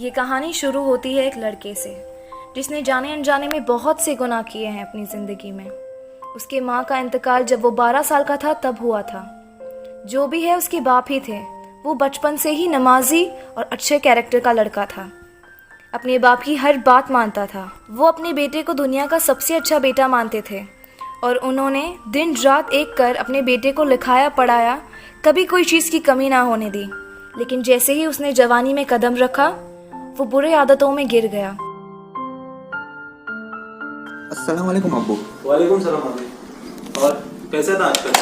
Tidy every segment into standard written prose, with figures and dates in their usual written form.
ये कहानी शुरू होती है एक लड़के से जिसने जाने अनजाने में बहुत से गुनाह किए हैं अपनी ज़िंदगी में। उसके माँ का इंतकाल जब वो 12 साल का था तब हुआ था। जो भी है उसके बाप ही थे। वो बचपन से ही नमाजी और अच्छे कैरेक्टर का लड़का था। अपने बाप की हर बात मानता था। वो अपने बेटे को दुनिया का सबसे अच्छा बेटा मानते थे और उन्होंने दिन रात एक कर अपने बेटे को लिखाया पढ़ाया, कभी कोई चीज़ की कमी ना होने दी। लेकिन जैसे ही उसने जवानी में कदम रखा वो बुरे आदतों में गिर गया। अस्सलाम वालेकुम अब्बू। वालेकुम सलाम अभी। और कैसे था आजकल?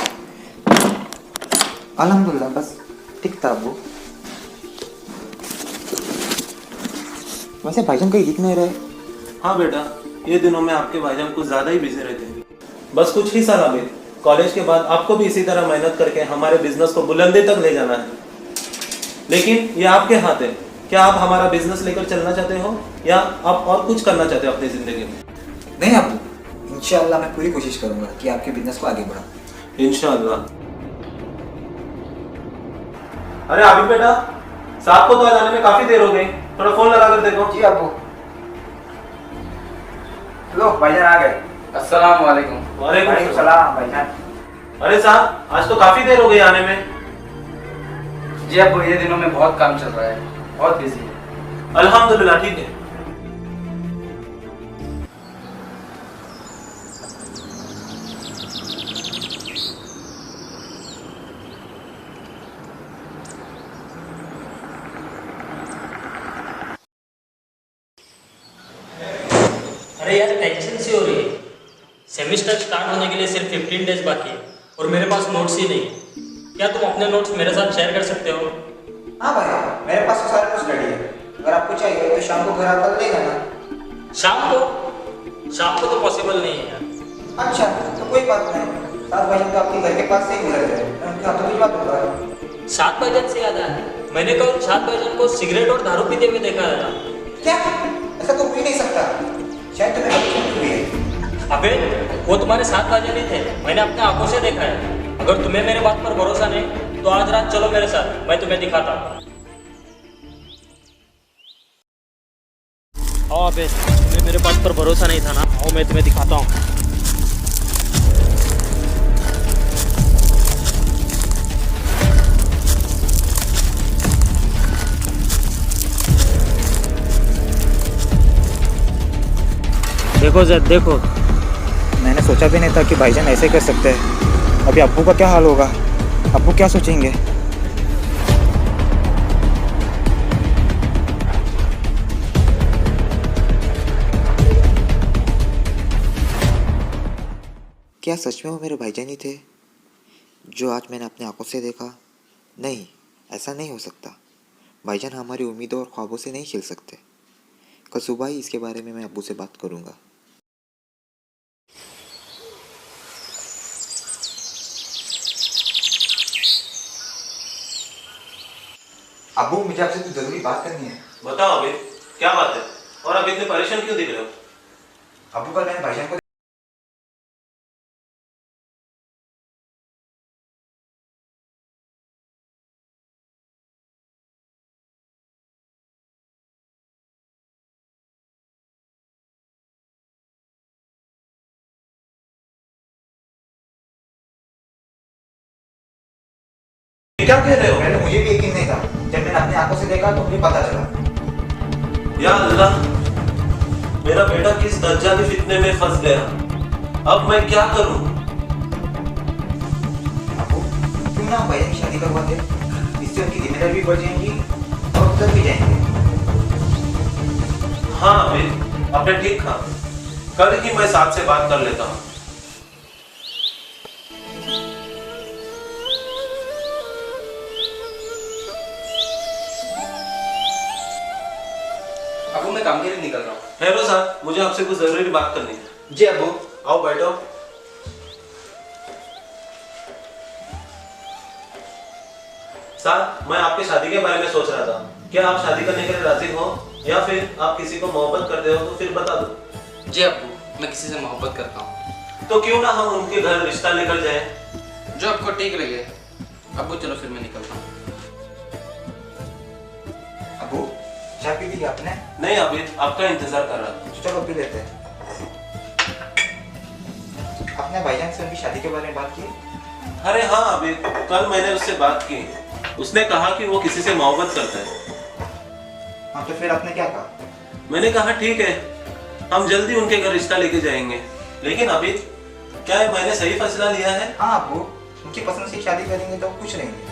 अल्हम्दुलिल्लाह, बस ठीक था अब्बू। वैसे भाईजान कहीं दिख नहीं रहे। हाँ बेटा, ये दिनों में आपके भाईजान कुछ ज़्यादा ही बिजी रहते हैं। बस कुछ ही साल अभी, कॉलेज के बाद आपको भी इसी तरह मेहनत करके हमारे बिजनेस को बुलंदी तक ले जाना है। लेकिन ये आपके हाथ है। क्या आप हमारा बिजनेस लेकर चलना चाहते हो या आप और कुछ करना चाहते हो अपनी ज़िंदगी में? नहीं अब्बू, इंशाअल्लाह मैं पूरी कोशिश करूंगा कि आपके बिजनेस को आगे बढ़ाऊं। इंशाअल्लाह। अरे अभी बेटा, साहब को तो आज आने में काफी देर हो गई, थोड़ा फोन लगा कर देखो। जी अब्बू। लो भाईजान आ गए। अस्सलाम वालेकुम। वालेकुम सलाम भाईजान। अरे साहब, आज तो काफी देर हो गई आने में। जी अब्बू, ये दिनों में बहुत काम चल रहा है, बहुत बिजी है। अल्हम्दुलिल्लाह, ठीक है। अरे यार, टेंशन सी हो रही है। सेमेस्टर स्टार्ट होने के लिए सिर्फ 15 डेज बाकी है और मेरे पास नोट्स ही नहीं। क्या तुम अपने नोट्स मेरे साथ शेयर कर सकते हो? हाँ भाई, मेरे पास तो सारे कुछ रेडी है। अगर आपको चाहिए तो शाम को घर आकर ले लेना। शाम को तो पॉसिबल नहीं है यार। अच्छा तो कोई बात नहीं। सात भाईजान तो आपके घर के पास से ही मिल रहे हैं, मैं उनके हाथों भिजवा दूंगा। सात भाईजान से याद आया, मैंने कल सात भाईजान को सिगरेट और दारू पीते हुए देखा था। क्या? ऐसा तो पी नहीं सकता, शायद तुम्हें गलती हुई है। अबे, वो तुम्हारे सात भाईजान ही थे, मैंने अपने आंखों से देखा है। अगर तुम्हें मेरे बात पर भरोसा नहीं तो आज रात चलो मेरे साथ, मैं तुम्हें दिखाता हूँ। आओ अबे, तुम्हें मेरे बात पर भरोसा नहीं था ना? आओ मैं तुम्हें दिखाता हूँ। देखो जैद, देखो। मैंने सोचा भी नहीं था कि भाईजान ऐसे कर सकते हैं। अभी अब्बू का क्या हाल होगा? अब्बू क्या सोचेंगे? क्या सच में वो मेरे भाईजान ही थे जो आज मैंने अपनी आंखों से देखा? नहीं, ऐसा नहीं हो सकता। भाईजान हमारी उम्मीदों और ख्वाबों से नहीं खेल सकते। कल सुबह ही इसके बारे में मैं अब्बू से बात करूंगा। अब्बू, मुझे आपसे कुछ जरूरी बात करनी है। बताओ अभी, क्या बात है? और अब इतने परेशान क्यों दिख रहे हो? अब्बू, कल मैंने भाईजान को क्या कह रहे हो? पहले मुझे भी यकीन नहीं था, जब मैंने अपनी आंखों से देखा तो मुझे पता चला। या अल्लाह, मेरा बेटा किस दज्जाली फितने में फंस गया। अब मैं क्या करूं? अब्बू, क्यों ना भाईजान की शादी करवा दे? इससे उनकी जिम्मेदारी भी बढ़ जाएंगी और उधर भी जाएंगे। हाँ अभी, आपने ठीक कहा। कल ही मैं साहब से बात कर लेता हूँ। अब्बू, मैं काम के लिए निकल रहा हूँ। हेलो साहब, मुझे आपसे कुछ जरूरी बात करनी है। जी अब्बू। आओ बैठो। साहब, मैं आपकी शादी के बारे में सोच रहा था। क्या आप शादी करने के लिए राजी हो या फिर आप किसी को मोहब्बत करते हो तो फिर बता दो। जी अब्बू, मैं किसी से मोहब्बत करता हूँ। तो क्यों ना हम उनके घर रिश्ता लेकर जाए? जो आपको ठीक लगे। अब्बू चलो फिर मैं निकलता हूँ। अब्बू, चाय पी ली आपने? नहीं आबिद, आपका इंतजार कर रहा था। चलो पी लेते हैं। आपने भाईजान से उनकी शादी के बारे में बात की? अरे हाँ आबिद, कल मैंने उससे बात की। उसने कहा कि वो किसी से मोहब्बत करता है। हाँ, तो फिर आपने क्या कहा? मैंने कहा ठीक है, हम जल्दी उनके घर रिश्ता लेके जाएंगे। लेकिन आबिद, क्या मैंने सही फैसला लिया है? हाँ अबू, उनकी पसंद से शादी करेंगे तो खुश रहेंगे।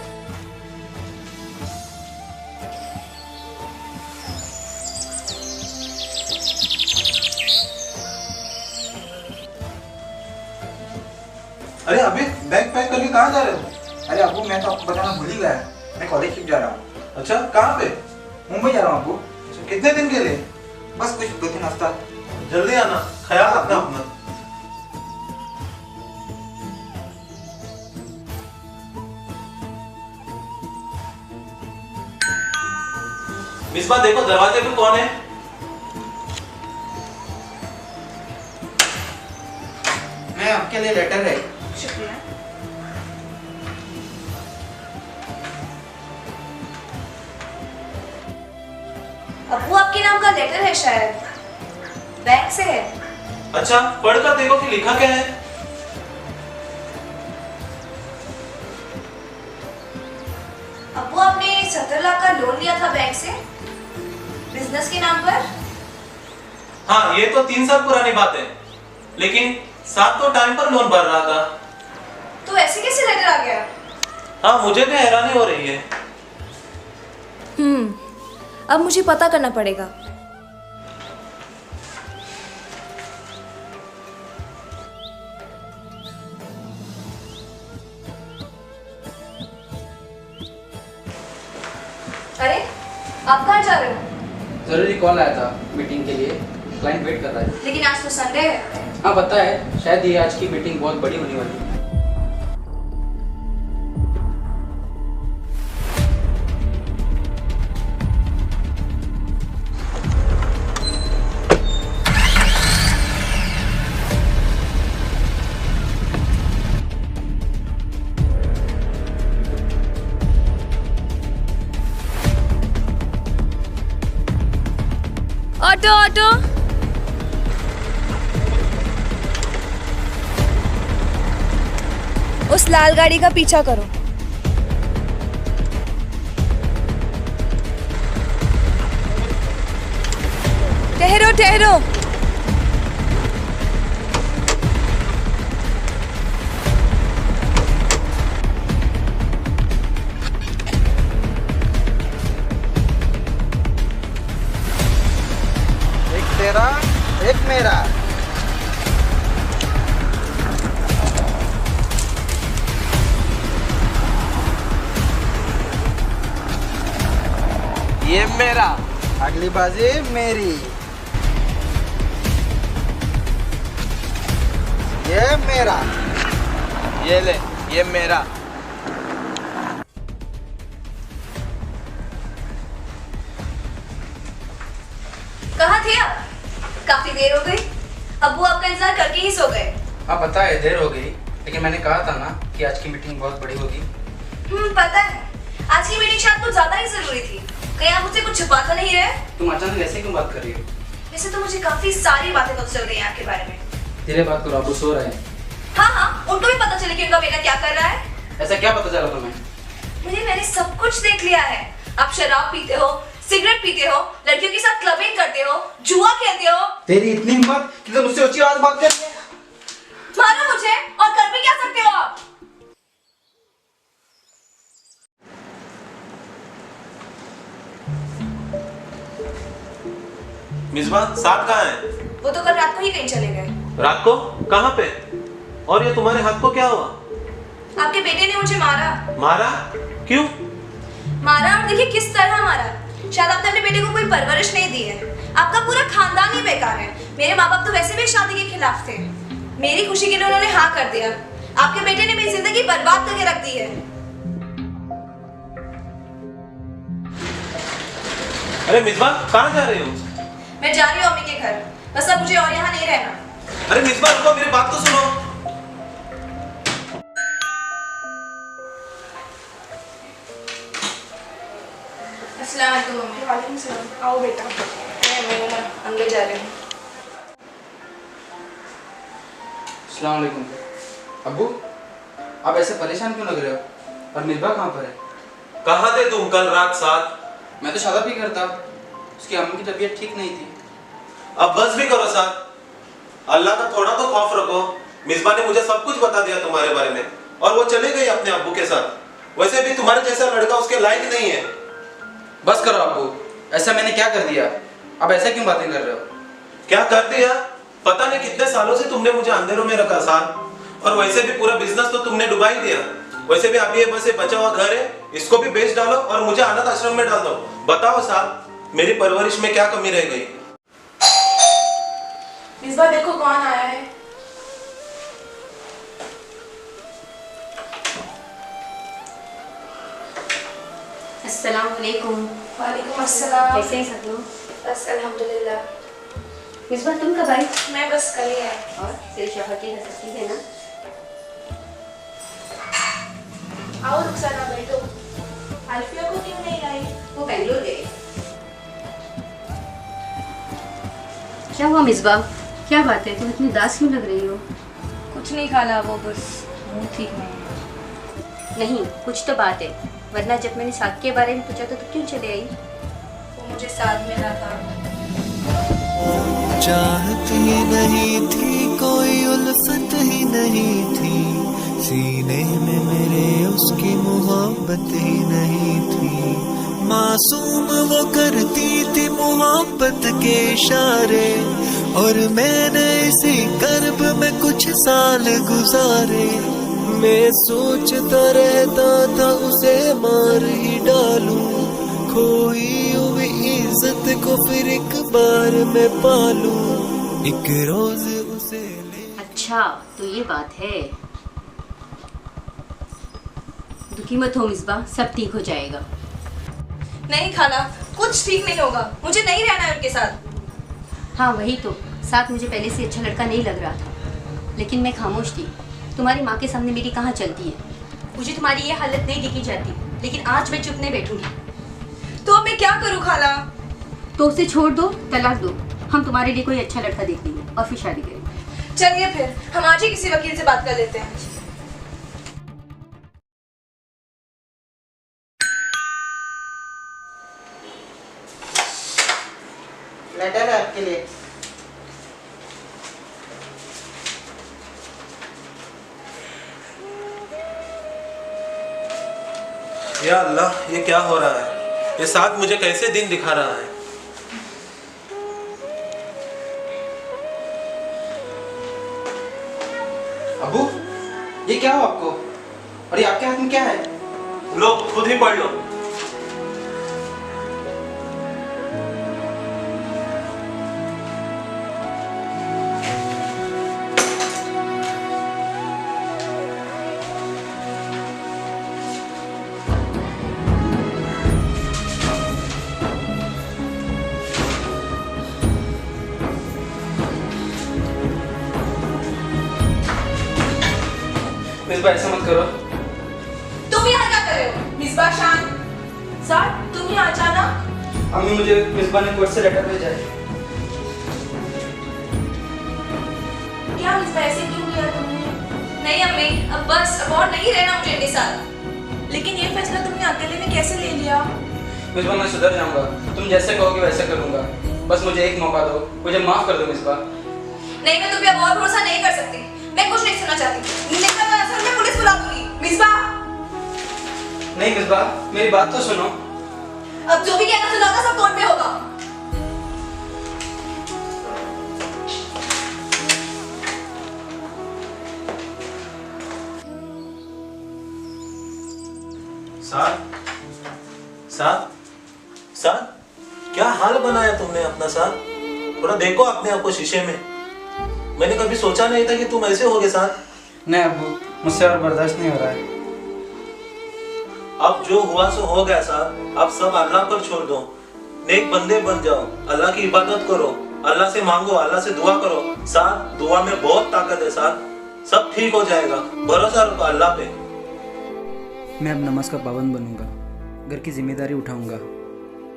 अरे अबिद, बैग पैक करके कहाँ जा रहे हो? अरे अबू, मैं तो आपको बताना भूल ही गया। मैं कॉलेज ट्रिप जा रहा हूँ। अच्छा, कहाँ पे? मुंबई जा रहा हूँ अबू। अच्छा, कितने दिन के लिए? बस कुछ 2-3 हफ्ता। जल्दी आना, ख्याल रखना अपना। मिसबा देखो दरवाजे पे कौन है? मैं आपके लिए लेटर है। शुक्रिया। अब्बू, आपके नाम का लेटर है शायद, बैंक से है। अच्छा, पढ़कर देखो कि लिखा क्या है। अब्बू, आपने 70 लाख का लोन लिया था बैंक से बिजनेस के नाम पर। हाँ, ये तो 3 साल पुरानी बात है, लेकिन साथ तो टाइम पर लोन भर रहा था। तो ऐसे कैसे लेटर आ गया? हाँ, मुझे भी हैरानी हो रही है। अब मुझे पता करना पड़ेगा। अरे, आप कहाँ जा रहे हो? जरूरी कॉल आया था मीटिंग के लिए, क्लाइंट वेट कर रहा है। लेकिन आज तो संडे है। हाँ पता है, शायद ये आज की मीटिंग बहुत बड़ी होने वाली है। Auto auto. उस लाल गाड़ी का पीछा करो। ठहरो ठहरो। एक तेरा, एक मेरा। ये मेरा। अगली बाजी मेरी। ये मेरा। ये ले, ये मेरा। कहाँ थे आप? काफी देर हो गई। अब्बू आपका इंतजार करके ही सो गए। हाँ पता है, देर हो गई, लेकिन मैंने कहा था ना कि आज की मीटिंग बहुत बड़ी होगी। पता है। आज की मीटिंग शायद कुछ ज्यादा ही जरूरी थी। कहीं आप मुझसे कुछ छुपा तो नहीं रहे? तुम अचानक ऐसे क्यों बात कर रही हो? वैसे तो मुझे काफी सारी बातें पता चल गई हैं आपके बारे में। धीरे बात करो, अबू सो रहे हैं। हाँ, उनको भी पता चले कि उनका बेटा क्या कर रहा है। ऐसा क्या पता चला तुम्हें? मैंने सब कुछ देख लिया है। आप शराब पीते हो, सिगरेट पीते हो, लड़कियों के साथ क्लबिंग करते हो, जुआ खेलते हो। तेरी इतनी हिम्मत कि तुम मुझसे ऊंची आवाज बात करती है। मारो मुझे, और कर भी क्या सकते हो आप? मिसबा साथ कहाँ है? वो तो कल रात को ही कहीं चले गए। रात को? कहाँ पे? और ये तुम्हारे हाथ को क्या हुआ? आपके बेटे ने मुझे मारा। मारा? क्यों? मारा, और देखिए किस तरह मारा। शायद आपने अपने बेटे को कोई परवरिश नहीं दी है। आपका पूरा खानदान ही बेकार है। मेरे माँ बाप तो वैसे भी शादी के खिलाफ थे। मेरी खुशी के लिए उन्होंने हाँ कर दिया। आपके बेटे ने मेरी जिंदगी बर्बाद करके रख दी है। अरे मिसबा, कहाँ जा रही हो? मैं जा रही हूँ अम्मी के घर। बस अब मुझे और यहाँ नहीं रहना। अरे मिसबा रुको, मेरी बात तो सुनो। अस्सलाम वालेकुम मम्मी। वालेकुम आओ बेटा, मैं उमर अंदर जा रही हूँ। अस्सलाम वालेकुम। अब्बू, आप ऐसे परेशान क्यों लग रहे हो? और मिसबा कहाँ पर है? कहाँ थे तुम कल रात 7? मैं तो शादा भी करता, उसकी अम्मी की तबीयत ठीक नहीं थी। अब बस भी करो साथ। अल्लाह का थोड़ा तो खौफ रखो। मिसबा ने मुझे सब कुछ बता दिया तुम्हारे बारे में और वो चले गई अपने अब्बू के साथ। वैसे भी तुम्हारे जैसा लड़का उसके लायक नहीं है। बस करो अब्बू, ऐसा मैंने क्या कर दिया? अब ऐसे क्यों बातें कर रहे हो? क्या कर दिया? पता नहीं कितने सालों से तुमने मुझे अंधेरों में रखा साथ, और वैसे भी पूरा बिजनेस तो तुमने डुबा ही दिया। वैसे भी अभी ये बस ये बचा हुआ घर है, इसको भी बेच डालो और मुझे अनाथ आश्रम में डाल दो। बताओ साहब, मेरी परवरिश में क्या कमी रह गई? मिसबा देखो कौन आया है। अस्सलाम वालेकुम। वालेकुम अस्सलाम। कैसे हैं सब लोग? बस अल्हम्दुलिल्लाह। मिसबा तुम कब आई? मैं बस कल ही आई। और तेरे शौहर की नजर ठीक है ना? आओ रुखसाना बैठो। अल्फिया को क्यों नहीं लाई? वो बेंगलोर गए। क्या हुआ मिसबा? क्या बात है, तुम इतनी उदास क्यों लग रही हो? कुछ नहीं खाला, वो बस मुंह ठीक नहीं है। नहीं, कुछ तो बात है, वरना जब मैंने साथ के बारे में पूछा तो क्यों चले आई? वो मुझे साथ मिला था। चाहती नहीं थी, कोई उल्फत ही नहीं थी, सीने में मेरे उसकी मोहब्बत ही नहीं थी। मासूम वो करती थी मोहब्बत के इशारे, और मैंने इसी कर्ब में कुछ साल गुजारे। मैं सोचता रहता था उसे मार ही डालूं, खोई हुई इज्जत को फिर एक बार मैं पालूं, एक रोज उसे ले। अच्छा, तो ये बात है। दुखी मत हो मिसबा, सब ठीक हो जाएगा। नहीं खाला, कुछ ठीक नहीं होगा। मुझे नहीं रहना है उनके साथ। हाँ वही तो, साथ मुझे पहले से अच्छा लड़का नहीं लग रहा था, लेकिन मैं खामोश थी। तुम्हारी माँ के सामने मेरी कहाँ चलती है? मुझे तुम्हारी ये हालत नहीं दिखी जाती, लेकिन आज मैं चुप नहीं बैठूंगी। तो अब मैं क्या करूँ खाला? तो उसे छोड़ दो, तलाक दो। हम तुम्हारे लिए कोई अच्छा लड़का देख लेंगे और फिर शादी करेंगे। चलिए फिर हम आज ही किसी वकील से बात कर लेते हैं। लेटर है आपके लिए। या अल्लाह, ये क्या हो रहा है? ये साथ मुझे कैसे दिन दिखा रहा है? अब्बू, ये क्या हो आपको? और ये आपके हाथ में क्या है? लो खुद ही पढ़ लो। मिसबा ऐसा मत करो। तुम यहाँ क्या कर रहे हो? मिसबा शान सर, तुम यहाँ अचानक? अम्मी, मुझे मिसबा ने कोर्ट से लेटर भेजा है। क्या मिसबा, ऐसे क्यों किया तुमने? नहीं अम्मी, अब बस, अब और नहीं रहना मुझे इनके साथ। लेकिन ये फैसला तुमने अकेले में कैसे ले लिया? मिसबा, मैं सुधर जाऊंगा, तुम जैसे कहोगे वैसे करूंगा। बस मुझे एक मौका दो, मुझे माफ कर दो मिसबा। नहीं, मैं तुम पे अब और भरोसा नहीं कर सकती। मैं कुछ नहीं सुनना चाहती। नहीं तो मैं असल में पुलिस बुला दूंगी। मिसबा, नहीं मिसबा, मेरी बात तो सुनो। अब जो भी कहना सुना होगा सब कोर्ट में होगा। साथ साथ साथ, क्या हाल बनाया तुमने अपना साथ? थोड़ा देखो अपने आप को शीशे में। मैंने कभी सोचा नहीं था कि तुम ऐसे होगे साथ। नहीं अब्बू, मुझसे और बर्दाश्त नहीं हो रहा है। अब जो हुआ सो हो गया साथ, अब सब अल्लाह पर छोड़ दो। नेक बंदे बन जाओ, अल्लाह की इबादत करो, अल्लाह से मांगो, अल्लाह से दुआ करो। साथ दुआ में बहुत ताकत है साथ, सब ठीक हो जाएगा। भरोसा रखो अल्लाह पे। मैं अब नमाज का पाबंद बनूंगा, घर की जिम्मेदारी उठाऊंगा,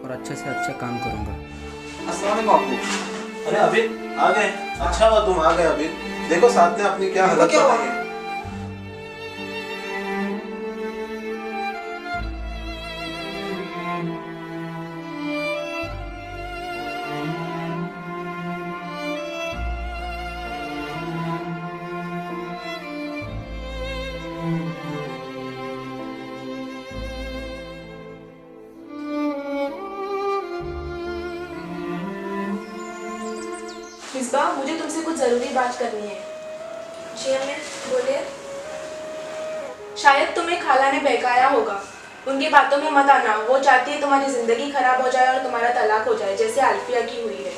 और अच्छे से अच्छे काम करूँगा। अस्सलाम वालेकुम अब्बू। अरे अभी आ गए, अच्छा हुआ तुम आ गए। अभी देखो साथ में अपनी क्या हालत क्या हुआ? बनाई है। मिसबा, मुझे तुमसे कुछ ज़रूरी बात करनी है। जी अम्मी, बोलिए। शायद तुम्हें खाला ने बहकाया होगा। उनकी बातों में मत आना। वो चाहती है तुम्हारी ज़िंदगी खराब हो जाए और तुम्हारा तलाक हो जाए, जैसे आल्फिया की हुई है।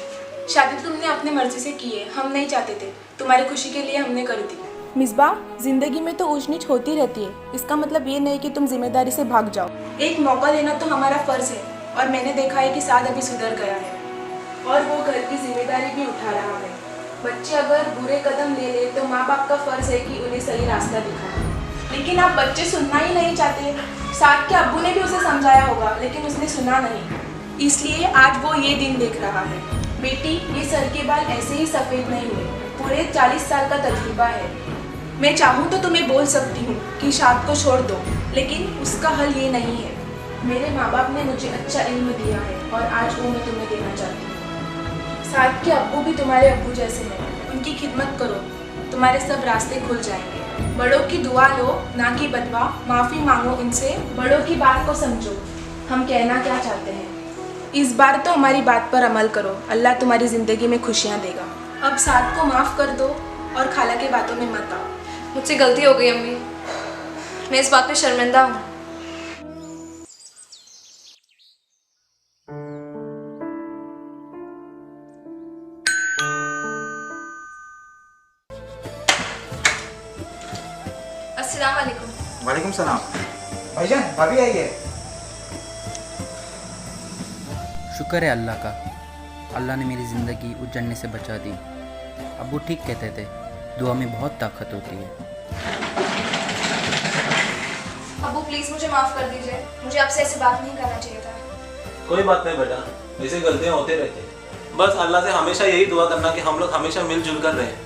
शादी तुमने अपनी मर्जी से की है, हम नहीं चाहते थे। तुम्हारी खुशी के लिए हमने कर दी। मिसबा, जिंदगी में तो ऊंच नीच होती रहती है। इसका मतलब ये नहीं कि तुम जिम्मेदारी से भाग जाओ। एक मौका देना तो हमारा फ़र्ज़ है, और मैंने देखा है कि साद अभी सुधर गया है और वो घर की जिम्मेदारी भी उठा रहा है। बच्चे अगर बुरे कदम ले ले तो माँ बाप का फ़र्ज़ है कि उन्हें सही रास्ता दिखाना। लेकिन आप बच्चे सुनना ही नहीं चाहते। साद के अब्बू ने भी उसे समझाया होगा, लेकिन उसने सुना नहीं। इसलिए आज वो ये दिन देख रहा है। बेटी, ये सर के बाल ऐसे ही सफ़ेद नहीं हुए, पूरे 40 साल का तजुर्बा है। मैं चाहूँ तो तुम्हें बोल सकती हूँ कि शाद को छोड़ दो, लेकिन उसका हल ये नहीं है। मेरे माँ बाप ने मुझे अच्छा इल्म दिया है और आज वो मैं तुम्हें देना चाहती हूँ। साद के अब्बू भी तुम्हारे अब्बू जैसे हैं। उनकी खिदमत करो, तुम्हारे सब रास्ते खुल जाएंगे। बड़ों की दुआ लो, ना कि बदवा। माफ़ी मांगो उनसे, बड़ों की बात को समझो। हम कहना क्या चाहते हैं, इस बार तो हमारी बात पर अमल करो। अल्लाह तुम्हारी ज़िंदगी में खुशियाँ देगा। अब साद को माफ़ कर दो और खाला के बातों में मत आओ। मुझसे गलती हो गई अम्मी, मैं इस बात पे शर्मिंदा हूँ। अस्सलाम वालेकुम। वालेकुम सलाम। भाईजान, भाभी आई है। शुक्र है अल्लाह का, अल्लाह ने मेरी ज़िंदगी उजड़ने से बचा दी। अब्बू ठीक कहते थे, दुआ में बहुत ताकत होती है। अब्बू प्लीज़ मुझे माफ़ कर दीजिए। मुझे आपसे ऐसी बात नहीं करना चाहिए था। कोई बात नहीं बेटा, ऐसी गलतियां होते रहती हैं। बस अल्लाह से हमेशा यही दुआ करना कि हम लोग हमेशा मिलजुल कर रहें।